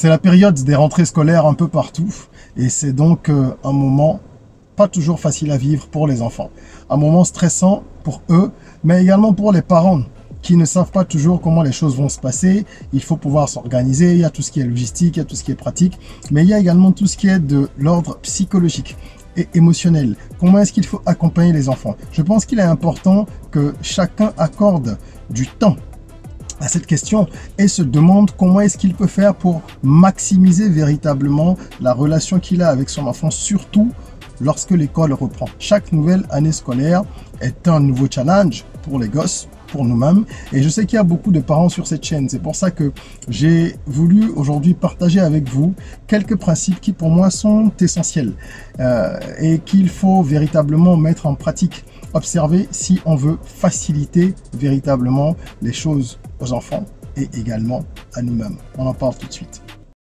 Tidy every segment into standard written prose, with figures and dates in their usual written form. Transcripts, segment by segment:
C'est la période des rentrées scolaires un peu partout et c'est donc un moment pas toujours facile à vivre pour les enfants. Un moment stressant pour eux, mais également pour les parents qui ne savent pas toujours comment les choses vont se passer. Il faut pouvoir s'organiser, il y a tout ce qui est logistique, il y a tout ce qui est pratique, mais il y a également tout ce qui est de l'ordre psychologique et émotionnel. Comment est-ce qu'il faut accompagner les enfants? Je pense qu'il est important que chacun accorde du temps à cette question et se demande comment est-ce qu'il peut faire pour maximiser véritablement la relation qu'il a avec son enfant, surtout lorsque l'école reprend. Chaque nouvelle année scolaire est un nouveau challenge pour les gosses, pour nous-mêmes, et je sais qu'il y a beaucoup de parents sur cette chaîne. C'est pour ça que j'ai voulu aujourd'hui partager avec vous quelques principes qui pour moi sont essentiels et qu'il faut véritablement mettre en pratique, observer si on veut faciliter véritablement les choses aux enfants et également à nous-mêmes. On en parle tout de suite.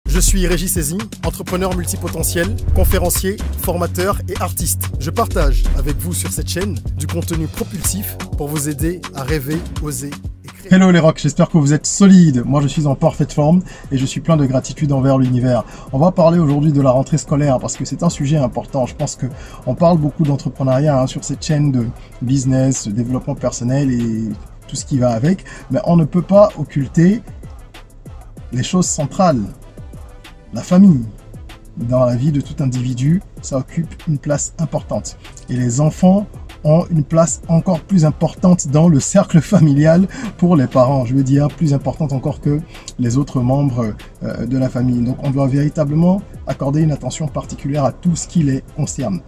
Je suis Régis Saizy, entrepreneur multipotentiel, conférencier, formateur et artiste. Je partage avec vous sur cette chaîne du contenu propulsif pour vous aider à rêver, oser et créer. Hello les rocks, j'espère que vous êtes solides. Moi je suis en parfaite forme et je suis plein de gratitude envers l'univers. On va parler aujourd'hui de la rentrée scolaire parce que c'est un sujet important. Je pense qu'on parle beaucoup d'entrepreneuriat sur cette chaîne de business, de développement personnel et tout ce qui va avec. Mais on ne peut pas occulter les choses centrales. La famille, dans la vie de tout individu, ça occupe une place importante. Et les enfants ont une place encore plus importante dans le cercle familial pour les parents. Je veux dire, plus importante encore que les autres membres de la famille. Donc, on doit véritablement accorder une attention particulière à tout ce qui les concerne.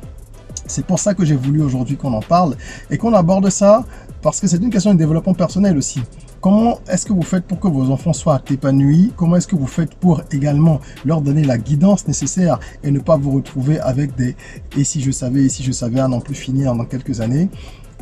C'est pour ça que j'ai voulu aujourd'hui qu'on en parle et qu'on aborde ça parce que c'est une question de développement personnel aussi. Comment est-ce que vous faites pour que vos enfants soient épanouis? Comment est-ce que vous faites pour également leur donner la guidance nécessaire et ne pas vous retrouver avec des « et si je savais » à n'en plus finir dans quelques années?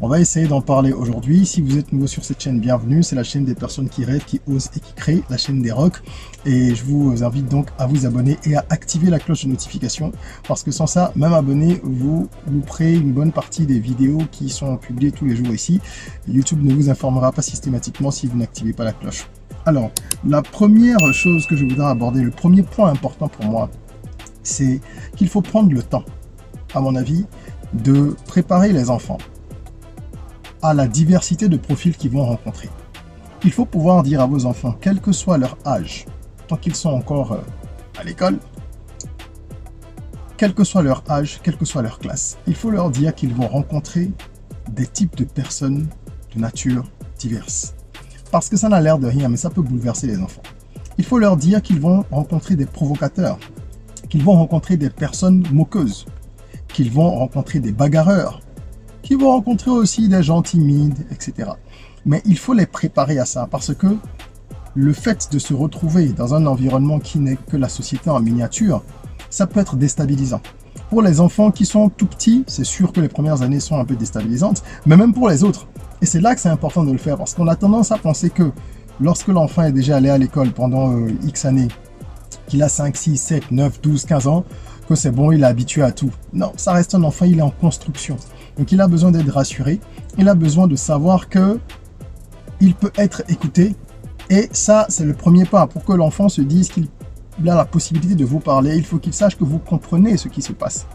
On va essayer d'en parler aujourd'hui. Si vous êtes nouveau sur cette chaîne, bienvenue. C'est la chaîne des personnes qui rêvent, qui osent et qui créent, la chaîne des rocks. Et je vous invite donc à vous abonner et à activer la cloche de notification parce que sans ça, même abonné, vous louperez une bonne partie des vidéos qui sont publiées tous les jours ici. YouTube ne vous informera pas systématiquement si vous n'activez pas la cloche. Alors, la première chose que je voudrais aborder, le premier point important pour moi, c'est qu'il faut prendre le temps, à mon avis, de préparer les enfants à la diversité de profils qu'ils vont rencontrer. Il faut pouvoir dire à vos enfants, quel que soit leur âge, tant qu'ils sont encore à l'école, quel que soit leur âge, quelle que soit leur classe, il faut leur dire qu'ils vont rencontrer des types de personnes de nature diverses. Parce que ça n'a l'air de rien, mais ça peut bouleverser les enfants. Il faut leur dire qu'ils vont rencontrer des provocateurs, qu'ils vont rencontrer des personnes moqueuses, qu'ils vont rencontrer des bagarreurs, qui vont rencontrer aussi des gens timides, etc. Mais il faut les préparer à ça parce que le fait de se retrouver dans un environnement qui n'est que la société en miniature, ça peut être déstabilisant. Pour les enfants qui sont tout petits, c'est sûr que les premières années sont un peu déstabilisantes, mais même pour les autres. Et c'est là que c'est important de le faire parce qu'on a tendance à penser que lorsque l'enfant est déjà allé à l'école pendant X années, qu'il a 5, 6, 7, 9, 12, 15 ans, que c'est bon, il est habitué à tout. Non, ça reste un enfant, il est en construction. Donc il a besoin d'être rassuré, il a besoin de savoir que il peut être écouté. Et ça, c'est le premier pas. Pour que l'enfant se dise qu'il a la possibilité de vous parler, il faut qu'il sache que vous comprenez ce qui se passe.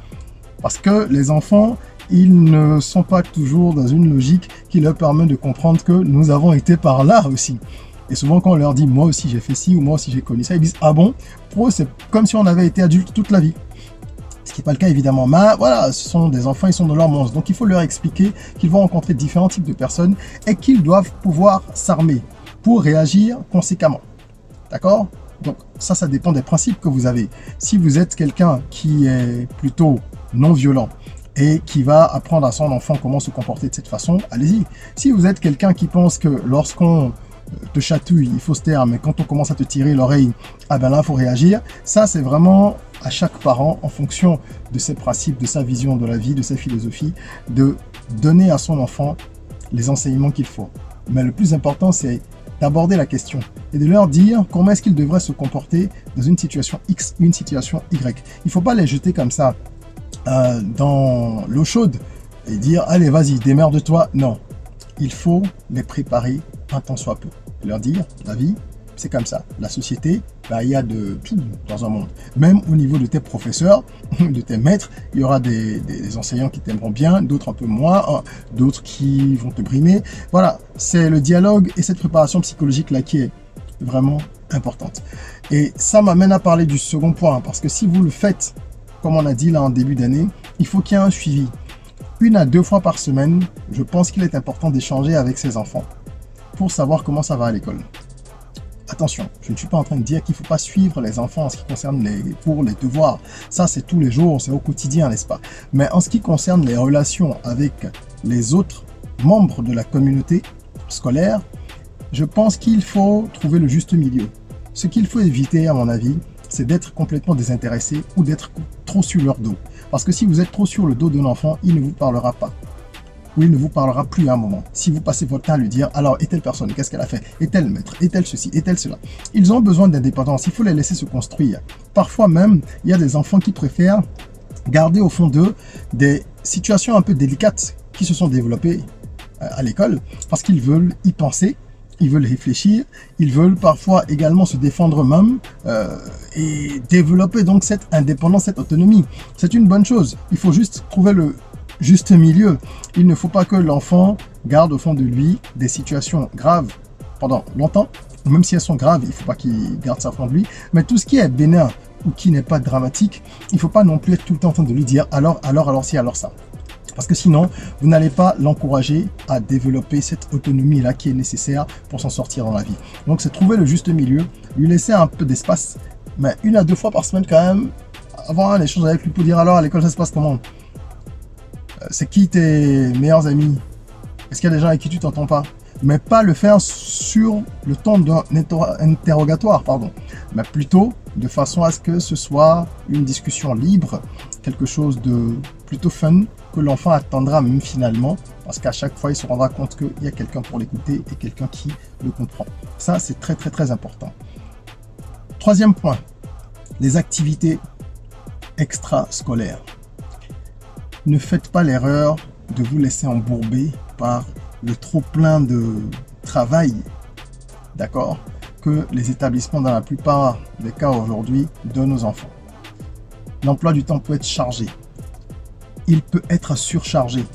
Parce que les enfants, ils ne sont pas toujours dans une logique qui leur permet de comprendre que nous avons été par là aussi. Et souvent, quand on leur dit « moi aussi j'ai fait ci » ou « moi aussi j'ai connu ça », ils disent « ah bon ?» Pour eux, c'est comme si on avait été adulte toute la vie. Ce qui n'est pas le cas évidemment, mais voilà, ce sont des enfants, ils sont dans leur monstre. Donc il faut leur expliquer qu'ils vont rencontrer différents types de personnes et qu'ils doivent pouvoir s'armer pour réagir conséquemment. D'accord? Donc ça dépend des principes que vous avez. Si vous êtes quelqu'un qui est plutôt non violent et qui va apprendre à son enfant comment se comporter de cette façon, allez-y. Si vous êtes quelqu'un qui pense que lorsqu'on te chatouille, il faut se taire, mais quand on commence à te tirer l'oreille, ah ben là, il faut réagir. Ça, c'est vraiment à chaque parent, en fonction de ses principes, de sa vision de la vie, de sa philosophie, de donner à son enfant les enseignements qu'il faut. Mais le plus important, c'est d'aborder la question et de leur dire comment est-ce qu'ils devraient se comporter dans une situation X, une situation Y. Il ne faut pas les jeter comme ça dans l'eau chaude et dire « Allez, vas-y, démerde-toi ». Non, il faut les préparer un tant soit peu. Leur dire « La vie, c'est comme ça. La société, bah, il y a de tout dans un monde. Même au niveau de tes professeurs, de tes maîtres, il y aura des enseignants qui t'aimeront bien, d'autres un peu moins, hein, d'autres qui vont te brimer. Voilà, c'est le dialogue et cette préparation psychologique-là qui est vraiment importante. Et ça m'amène à parler du second point, hein, parce que si vous le faites, comme on a dit là en début d'année, il faut qu'il y ait un suivi. 1 à 2 fois par semaine, je pense qu'il est important d'échanger avec ses enfants pour savoir comment ça va à l'école. Attention, je ne suis pas en train de dire qu'il ne faut pas suivre les enfants en ce qui concerne les cours, les devoirs. Ça, c'est tous les jours, c'est au quotidien, n'est-ce pas? Mais en ce qui concerne les relations avec les autres membres de la communauté scolaire, je pense qu'il faut trouver le juste milieu. Ce qu'il faut éviter, à mon avis, c'est d'être complètement désintéressé ou d'être trop sur leur dos. Parce que si vous êtes trop sur le dos d'un enfant, il ne vous parlera pas. Ou il ne vous parlera plus à un moment. Si vous passez votre temps à lui dire, alors, et telle personne, qu'est-ce qu'elle a fait? Et tel maître? Et tel ceci? Et tel cela? Ils ont besoin d'indépendance. Il faut les laisser se construire. Parfois même, il y a des enfants qui préfèrent garder au fond d'eux des situations un peu délicates qui se sont développées à l'école parce qu'ils veulent y penser. Ils veulent réfléchir, ils veulent parfois également se défendre eux-mêmes et développer donc cette indépendance, cette autonomie. C'est une bonne chose. Il faut juste trouver le juste milieu. Il ne faut pas que l'enfant garde au fond de lui des situations graves pendant longtemps. Même si elles sont graves, il ne faut pas qu'il garde ça au fond de lui. Mais tout ce qui est bénin ou qui n'est pas dramatique, il ne faut pas non plus être tout le temps en train de lui dire alors si, alors ça. Parce que sinon, vous n'allez pas l'encourager à développer cette autonomie-là qui est nécessaire pour s'en sortir dans la vie. Donc, c'est trouver le juste milieu, lui laisser un peu d'espace, mais 1 à 2 fois par semaine quand même, avoir un échange avec lui pour dire alors à l'école ça se passe comment? C'est qui tes meilleurs amis? Est-ce qu'il y a des gens avec qui tu t'entends pas? Mais pas le faire sur le ton d'un interrogatoire, pardon, mais plutôt de façon à ce que ce soit une discussion libre, quelque chose de plutôt fun, que l'enfant attendra même finalement, parce qu'à chaque fois, il se rendra compte qu'il y a quelqu'un pour l'écouter et quelqu'un qui le comprend. Ça, c'est très, très, très important. Troisième point, les activités extrascolaires. Ne faites pas l'erreur de vous laisser embourber par le trop-plein de travail, d'accord, que les établissements, dans la plupart des cas aujourd'hui, donnent aux enfants. L'emploi du temps peut être chargé. Il peut être surchargé.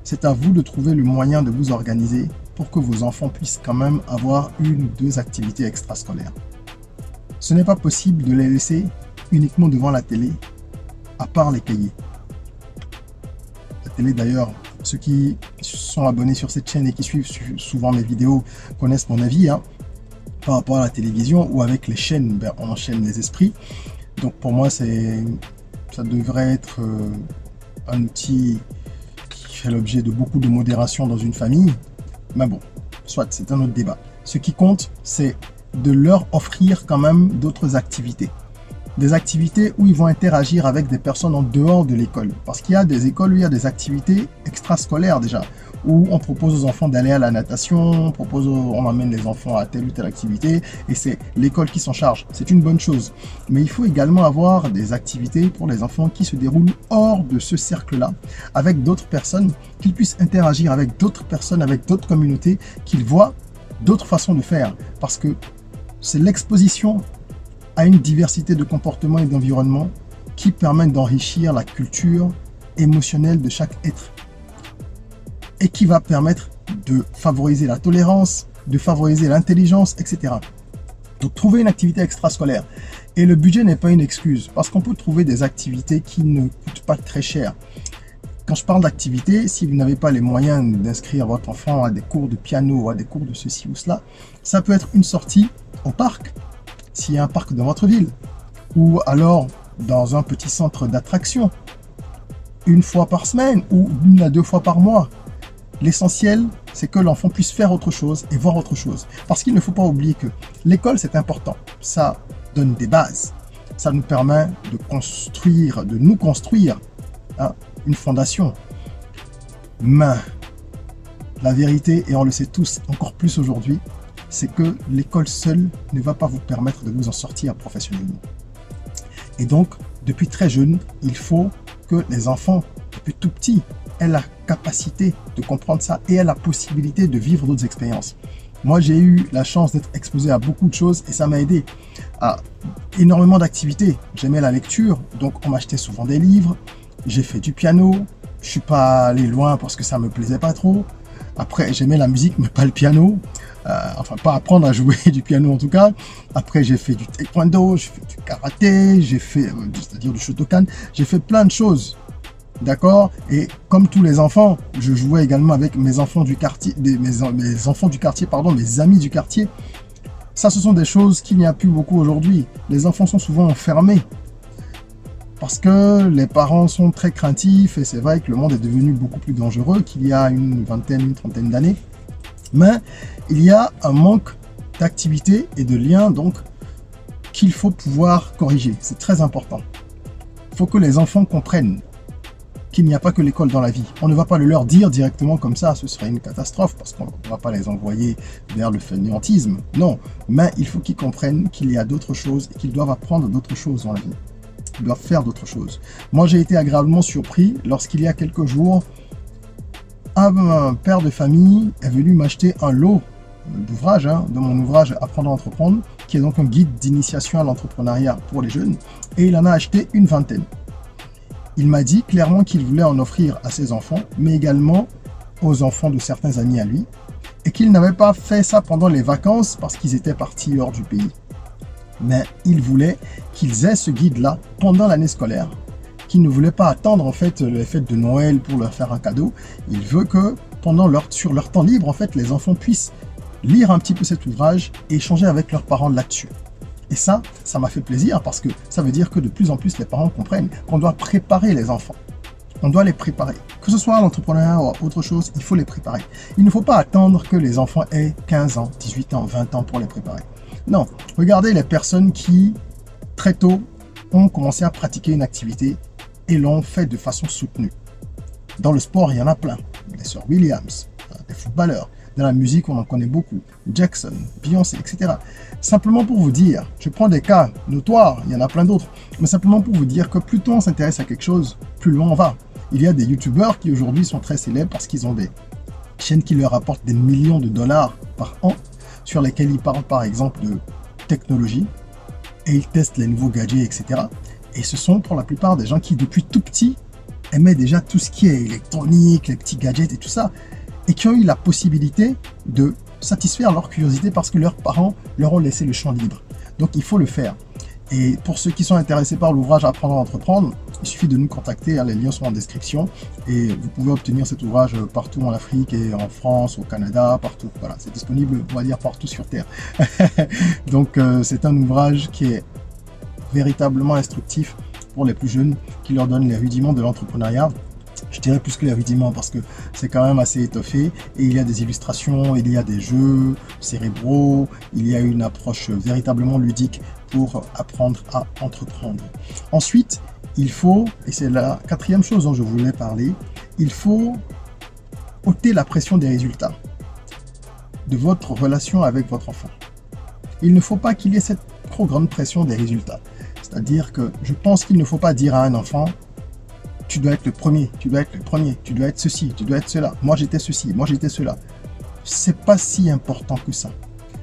C'est à vous de trouver le moyen de vous organiser pour que vos enfants puissent quand même avoir 1 ou 2 activités extrascolaires. Ce n'est pas possible de les laisser uniquement devant la télé, à part les cahiers. La télé d'ailleurs, ceux qui sont abonnés sur cette chaîne et qui suivent souvent mes vidéos connaissent mon avis par rapport à la télévision ou avec les chaînes, ben, on enchaîne les esprits. Donc pour moi, ça devrait être un outil qui fait l'objet de beaucoup de modération dans une famille. Mais bon, soit, c'est un autre débat. Ce qui compte, c'est de leur offrir quand même d'autres activités. Des activités où ils vont interagir avec des personnes en dehors de l'école. Parce qu'il y a des écoles où il y a des activités extrascolaires déjà, où on propose aux enfants d'aller à la natation, on emmène les enfants à telle ou telle activité, et c'est l'école qui s'en charge. C'est une bonne chose. Mais il faut également avoir des activités pour les enfants qui se déroulent hors de ce cercle-là, avec d'autres personnes, qu'ils puissent interagir avec d'autres personnes, avec d'autres communautés, qu'ils voient d'autres façons de faire. Parce que c'est l'exposition à une diversité de comportements et d'environnements qui permettent d'enrichir la culture émotionnelle de chaque être et qui va permettre de favoriser la tolérance, de favoriser l'intelligence, etc. Donc trouver une activité extrascolaire. Et le budget n'est pas une excuse parce qu'on peut trouver des activités qui ne coûtent pas très cher. Quand je parle d'activité, si vous n'avez pas les moyens d'inscrire votre enfant à des cours de piano, à des cours de ceci ou cela, ça peut être une sortie au parc, s'il y a un parc dans votre ville, ou alors dans un petit centre d'attraction, 1 fois par semaine ou 1 à 2 fois par mois. L'essentiel, c'est que l'enfant puisse faire autre chose et voir autre chose. Parce qu'il ne faut pas oublier que l'école, c'est important. Ça donne des bases. Ça nous permet de construire, de nous construire une fondation. Mais la vérité, et on le sait tous encore plus aujourd'hui, c'est que l'école seule ne va pas vous permettre de vous en sortir professionnellement. Et donc, depuis très jeune, il faut que les enfants, depuis tout petit, aient la capacité de comprendre ça et aient la possibilité de vivre d'autres expériences. Moi, j'ai eu la chance d'être exposé à beaucoup de choses et ça m'a aidé à énormément d'activités. J'aimais la lecture, donc on m'achetait souvent des livres. J'ai fait du piano. Je suis pas allé loin parce que ça me plaisait pas trop. Après, j'aimais la musique, mais pas le piano. Enfin, pas apprendre à jouer du piano en tout cas. Après, j'ai fait du taekwondo, j'ai fait du karaté, j'ai fait, c'est-à-dire du Shotokan. J'ai fait plein de choses. D'accord. Et comme tous les enfants, je jouais également avec mes enfants du quartier, mes enfants du quartier, pardon, mes amis du quartier. Ça, ce sont des choses qu'il n'y a plus beaucoup aujourd'hui. Les enfants sont souvent enfermés parce que les parents sont très craintifs et c'est vrai que le monde est devenu beaucoup plus dangereux qu'il y a une vingtaine, une trentaine d'années. Mais il y a un manque d'activité et de liens donc qu'il faut pouvoir corriger. C'est très important. Il faut que les enfants comprennent qu'il n'y a pas que l'école dans la vie. On ne va pas le leur dire directement comme ça, ce serait une catastrophe parce qu'on ne va pas les envoyer vers le fainéantisme. Non, mais il faut qu'ils comprennent qu'il y a d'autres choses et qu'ils doivent apprendre d'autres choses dans la vie. Ils doivent faire d'autres choses. Moi, j'ai été agréablement surpris lorsqu'il y a quelques jours, un père de famille est venu m'acheter un lot d'ouvrages, de mon ouvrage Apprendre à entreprendre, qui est donc un guide d'initiation à l'entrepreneuriat pour les jeunes, et il en a acheté une vingtaine. Il m'a dit clairement qu'il voulait en offrir à ses enfants, mais également aux enfants de certains amis à lui, et qu'il n'avait pas fait ça pendant les vacances parce qu'ils étaient partis hors du pays. Mais il voulait qu'ils aient ce guide-là pendant l'année scolaire, qu'il ne voulait pas attendre en fait les fêtes de Noël pour leur faire un cadeau. Il veut que sur leur temps libre, en fait, les enfants puissent lire un petit peu cet ouvrage et échanger avec leurs parents là-dessus. Et ça m'a fait plaisir parce que ça veut dire que de plus en plus les parents comprennent qu'on doit préparer les enfants. On doit les préparer. Que ce soit l'entrepreneuriat ou autre chose, il faut les préparer. Il ne faut pas attendre que les enfants aient 15 ans, 18 ans, 20 ans pour les préparer. Non, regardez les personnes qui, très tôt, ont commencé à pratiquer une activité et l'ont fait de façon soutenue. Dans le sport, il y en a plein. Les sœurs Williams, les footballeurs. Dans la musique, on en connaît beaucoup. Jackson, Beyoncé, etc. Simplement pour vous dire, je prends des cas notoires, il y en a plein d'autres, mais simplement pour vous dire que plus tôt on s'intéresse à quelque chose, plus loin on va. Il y a des youtubeurs qui aujourd'hui sont très célèbres parce qu'ils ont des chaînes qui leur apportent des millions de dollars par an, sur lesquelles ils parlent par exemple de technologie, et ils testent les nouveaux gadgets, etc. Et ce sont pour la plupart des gens qui depuis tout petit aimaient déjà tout ce qui est électronique, les petits gadgets et tout ça, et qui ont eu la possibilité de satisfaire leur curiosité parce que leurs parents leur ont laissé le champ libre. Donc il faut le faire. Et pour ceux qui sont intéressés par l'ouvrage Apprendre à entreprendre, il suffit de nous contacter, les liens sont en description et vous pouvez obtenir cet ouvrage partout en Afrique et en France, au Canada, partout. Voilà, c'est disponible, on va dire, partout sur Terre. Donc c'est un ouvrage qui est véritablement instructif pour les plus jeunes, qui leur donne les rudiments de l'entrepreneuriat. Je dirais plus que les rudiments parce que c'est quand même assez étoffé et il y a des illustrations, il y a des jeux cérébraux, il y a une approche véritablement ludique pour apprendre à entreprendre. Ensuite, il faut, et c'est la quatrième chose dont je voulais parler, il faut ôter la pression des résultats de votre relation avec votre enfant. Il ne faut pas qu'il y ait cette trop grande pression des résultats. C'est-à-dire que je pense qu'il ne faut pas dire à un enfant: tu dois être le premier, tu dois être le premier, tu dois être ceci, tu dois être cela. Moi j'étais ceci, moi j'étais cela. C'est pas si important que ça.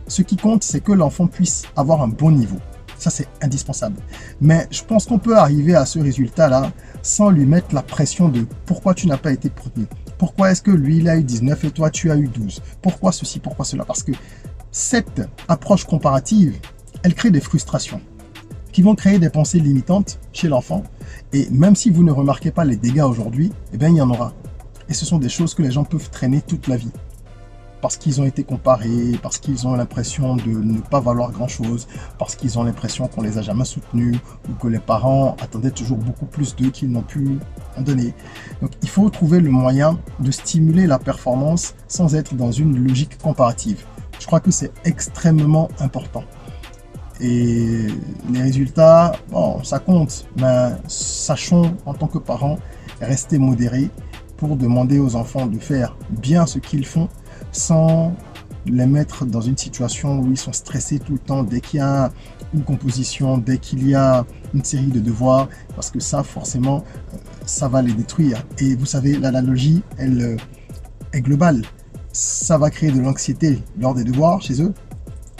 Ce qui compte, c'est que l'enfant puisse avoir un bon niveau. Ça, c'est indispensable. Mais je pense qu'on peut arriver à ce résultat-là sans lui mettre la pression de pourquoi tu n'as pas été premier. Pourquoi est-ce que lui, il a eu 19 et toi, tu as eu 12? Pourquoi ceci, pourquoi cela? Parce que cette approche comparative, elle crée des frustrations qui vont créer des pensées limitantes chez l'enfant. Et même si vous ne remarquez pas les dégâts aujourd'hui, eh bien, il y en aura. Et ce sont des choses que les gens peuvent traîner toute la vie. Parce qu'ils ont été comparés, parce qu'ils ont l'impression de ne pas valoir grand-chose, parce qu'ils ont l'impression qu'on les a jamais soutenus, ou que les parents attendaient toujours beaucoup plus d'eux qu'ils n'ont pu en donner. Donc il faut trouver le moyen de stimuler la performance sans être dans une logique comparative. Je crois que c'est extrêmement important. Et les résultats, bon, ça compte, mais sachons en tant que parents rester modérés pour demander aux enfants de faire bien ce qu'ils font sans les mettre dans une situation où ils sont stressés tout le temps dès qu'il y a une composition, dès qu'il y a une série de devoirs, parce que ça forcément ça va les détruire. Et vous savez, l'analogie elle est globale. ça va créer de l'anxiété lors des devoirs chez eux,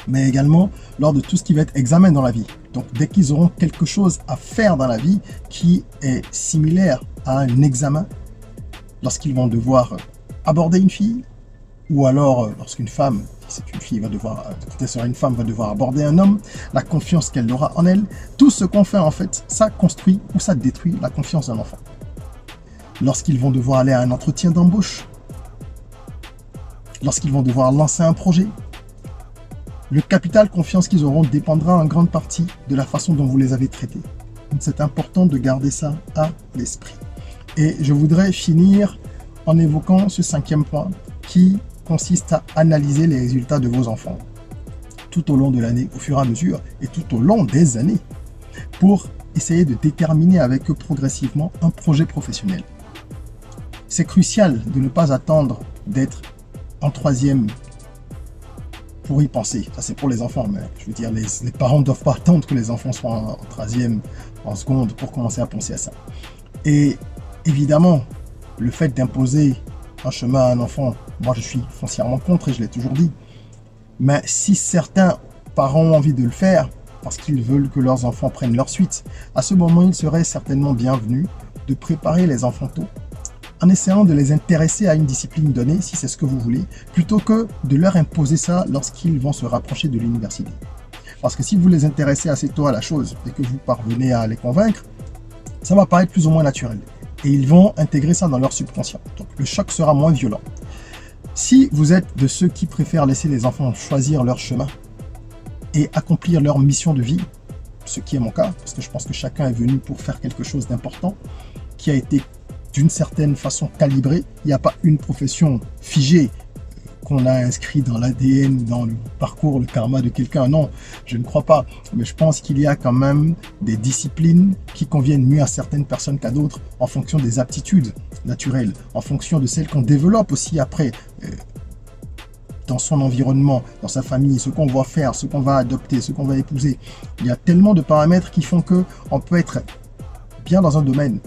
mais également lors de tout ce qui va être examen dans la vie. Donc dès qu'ils auront quelque chose à faire dans la vie qui est similaire à un examen, lorsqu'ils vont devoir aborder une fille, ou alors lorsqu'une femme, si c'est une fille, va devoir, peut-être sera une femme, va devoir aborder un homme, la confiance qu'elle aura en elle, tout ce qu'on fait en fait, ça construit ou ça détruit la confiance d'un enfant. Lorsqu'ils vont devoir aller à un entretien d'embauche, lorsqu'ils vont devoir lancer un projet, le capital confiance qu'ils auront dépendra en grande partie de la façon dont vous les avez traités. Donc c'est important de garder ça à l'esprit. Et je voudrais finir en évoquant ce 5e point qui consiste à analyser les résultats de vos enfants tout au long de l'année, au fur et à mesure, et tout au long des années, pour essayer de déterminer avec eux progressivement un projet professionnel. C'est crucial de ne pas attendre d'être en 3e pour y penser. Ça, c'est pour les enfants, mais je veux dire, les parents ne doivent pas attendre que les enfants soient en 3e, en seconde, pour commencer à penser à ça. Et évidemment, le fait d'imposer un chemin à un enfant, moi je suis foncièrement contre et je l'ai toujours dit. Mais si certains parents ont envie de le faire, parce qu'ils veulent que leurs enfants prennent leur suite, à ce moment, il serait certainement bienvenu de préparer les enfants tôt, en essayant de les intéresser à une discipline donnée, si c'est ce que vous voulez, plutôt que de leur imposer ça lorsqu'ils vont se rapprocher de l'université. Parce que si vous les intéressez assez tôt à la chose et que vous parvenez à les convaincre, ça va paraître plus ou moins naturel. Et ils vont intégrer ça dans leur subconscient. Donc le choc sera moins violent. Si vous êtes de ceux qui préfèrent laisser les enfants choisir leur chemin et accomplir leur mission de vie, ce qui est mon cas, parce que je pense que chacun est venu pour faire quelque chose d'important, qui a été d'une certaine façon calibré. Il n'y a pas une profession figée qu'on a inscrit dans l'ADN, dans le parcours, le karma de quelqu'un. Non, je ne crois pas. Mais je pense qu'il y a quand même des disciplines qui conviennent mieux à certaines personnes qu'à d'autres en fonction des aptitudes naturelles, en fonction de celles qu'on développe aussi après dans son environnement, dans sa famille, ce qu'on va faire, ce qu'on va adopter, ce qu'on va épouser. Il y a tellement de paramètres qui font que on peut être bien dans un domaine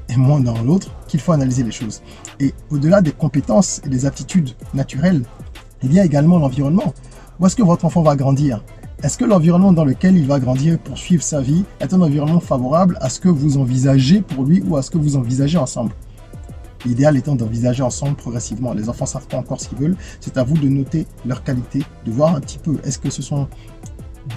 et moins dans l'autre, qu'il faut analyser les choses. Et au-delà des compétences et des aptitudes naturelles, il y a également l'environnement. Où est-ce que votre enfant va grandir? Est-ce que l'environnement dans lequel il va grandir pour suivre sa vie est un environnement favorable à ce que vous envisagez pour lui ou à ce que vous envisagez ensemble? L'idéal étant d'envisager ensemble progressivement. Les enfants ne savent pas encore ce qu'ils veulent. C'est à vous de noter leurs qualités, de voir un petit peu. Est-ce que ce sont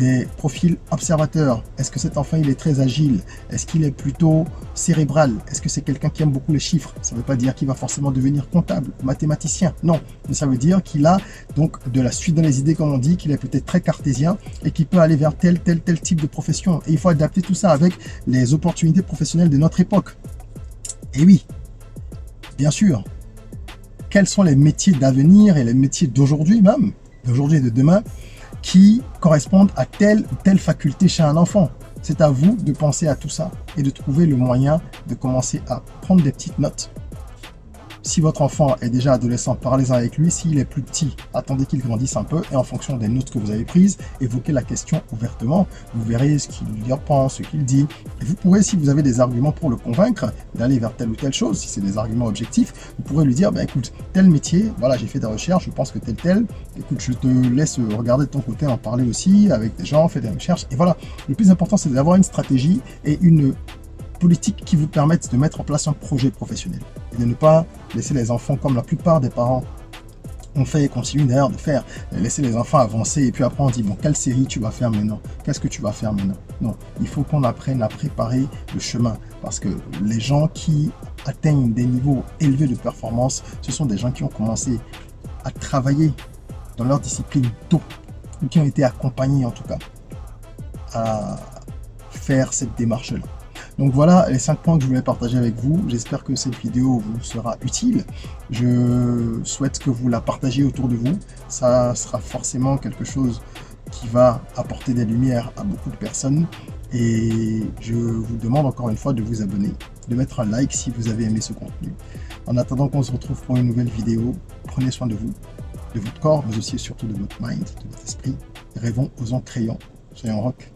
des profils observateurs? Est-ce que cet enfant il est très agile? Est-ce qu'il est plutôt cérébral? Est-ce que c'est quelqu'un qui aime beaucoup les chiffres? Ça ne veut pas dire qu'il va forcément devenir comptable, mathématicien, non, mais ça veut dire qu'il a donc de la suite dans les idées, comme on dit, qu'il est peut-être très cartésien et qu'il peut aller vers tel type de profession. Et il faut adapter tout ça avec les opportunités professionnelles de notre époque. Et oui, bien sûr, quels sont les métiers d'avenir et les métiers d'aujourd'hui même, d'aujourd'hui et de demain, qui correspondent à telle ou telle faculté chez un enfant. C'est à vous de penser à tout ça et de trouver le moyen de commencer à prendre des petites notes. Si votre enfant est déjà adolescent, parlez-en avec lui. S'il est plus petit, attendez qu'il grandisse un peu et en fonction des notes que vous avez prises, évoquez la question ouvertement. Vous verrez ce qu'il pense, ce qu'il dit. Et vous pourrez, si vous avez des arguments pour le convaincre d'aller vers telle ou telle chose, si c'est des arguments objectifs, vous pourrez lui dire, bah, écoute, tel métier, voilà, j'ai fait des recherches, je pense que tel, écoute, je te laisse regarder de ton côté, en parler aussi avec des gens, faire des recherches. Et voilà, le plus important, c'est d'avoir une stratégie et une politique qui vous permettent de mettre en place un projet professionnel et de ne pas laisser les enfants, comme la plupart des parents ont fait et continuent d'ailleurs de faire, laisser les enfants avancer et puis après on dit, bon, quelle série tu vas faire maintenant? Qu'est-ce que tu vas faire maintenant? Non, il faut qu'on apprenne à préparer le chemin parce que les gens qui atteignent des niveaux élevés de performance, ce sont des gens qui ont commencé à travailler dans leur discipline tôt ou qui ont été accompagnés en tout cas à faire cette démarche-là. Donc voilà les 5 points que je voulais partager avec vous. J'espère que cette vidéo vous sera utile. Je souhaite que vous la partagiez autour de vous. Ça sera forcément quelque chose qui va apporter des lumières à beaucoup de personnes. Et je vous demande encore une fois de vous abonner, de mettre un like si vous avez aimé ce contenu. En attendant qu'on se retrouve pour une nouvelle vidéo, prenez soin de vous, de votre corps, mais aussi et surtout de votre mind, de votre esprit. Rêvons, osons, créons. Soyons rock.